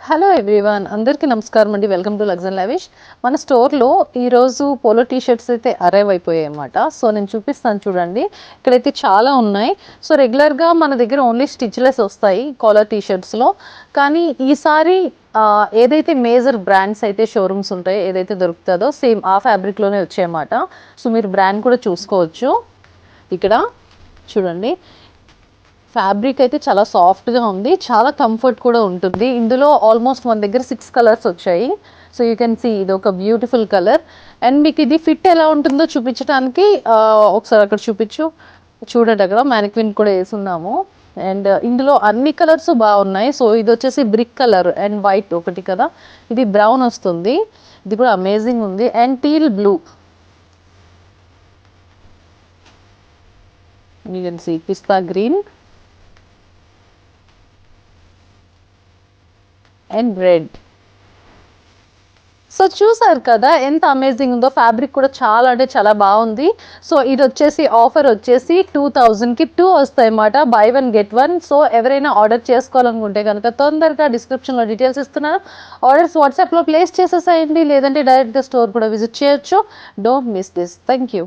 Hello everyone, అందరికీ నమస్కారం అండి. Welcome to Lugs and Lavish. మన స్టోర్లో ఈరోజు పోలో టీ షర్ట్స్ అయితే అరైవ్ అయిపోయాయి అన్నమాట. సో నేను చూపిస్తాను చూడండి. ఇక్కడైతే చాలా ఉన్నాయి. సో రెగ్యులర్గా మన దగ్గర ఓన్లీ స్టిచ్లెస్ వస్తాయి కాలర్ టీ షర్ట్స్లో. కానీ ఈసారి ఏదైతే మేజర్ బ్రాండ్స్ అయితే షోరూమ్స్ ఉంటాయో, ఏదైతే దొరుకుతుందో సేమ్ ఆ ఫ్యాబ్రిక్లోనే వచ్చాయన్నమాట. సో మీరు బ్రాండ్ కూడా చూసుకోవచ్చు. ఇక్కడ చూడండి, ఫ్యాబ్రిక్ అయితే చాలా సాఫ్ట్గా ఉంది, చాలా కంఫర్ట్ కూడా ఉంటుంది. ఇందులో ఆల్మోస్ట్ మన దగ్గర 6 కలర్స్ వచ్చాయి. సో యూ కెన్ సీ ఇది ఒక బ్యూటిఫుల్ కలర్. అండ్ మీకు ఇది ఫిట్ ఎలా ఉంటుందో చూపించడానికి ఒకసారి అక్కడ చూడండి, అక్కడ మ్యానిక్విన్ కూడా వేసున్నాము. అండ్ ఇందులో అన్ని కలర్స్ బాగున్నాయి. సో ఇది వచ్చేసి బ్రిక్ కలర్ అండ్ వైట్ ఒకటి కదా, ఇది బ్రౌన్ వస్తుంది. ఇది కూడా అమేజింగ్ ఉంది. And teal blue, you can see pista green and red. So చూసారు కదా ఎంత అమేజింగ్ ఉందో. ఫ్యాబ్రిక్ కూడా చాలా అంటే చాలా బాగుంది. సో ఇది వచ్చేసి ఆఫర్ వచ్చేసి 2000కి 2 వస్తాయి అన్నమాట, బై 1 get 1. సో ఎవరైనా ఆర్డర్ చేసుకోవాలనుకుంటే కనుక తొందరగా డిస్క్రిప్షన్లో డీటెయిల్స్ ఇస్తున్నాను, ఆర్డర్స్ వాట్సాప్లో ప్లేస్ చేసేసేయండి. లేదంటే డైరెక్ట్గా స్టోర్ కూడా విజిట్ చేయొచ్చు. Don't miss this. Thank you.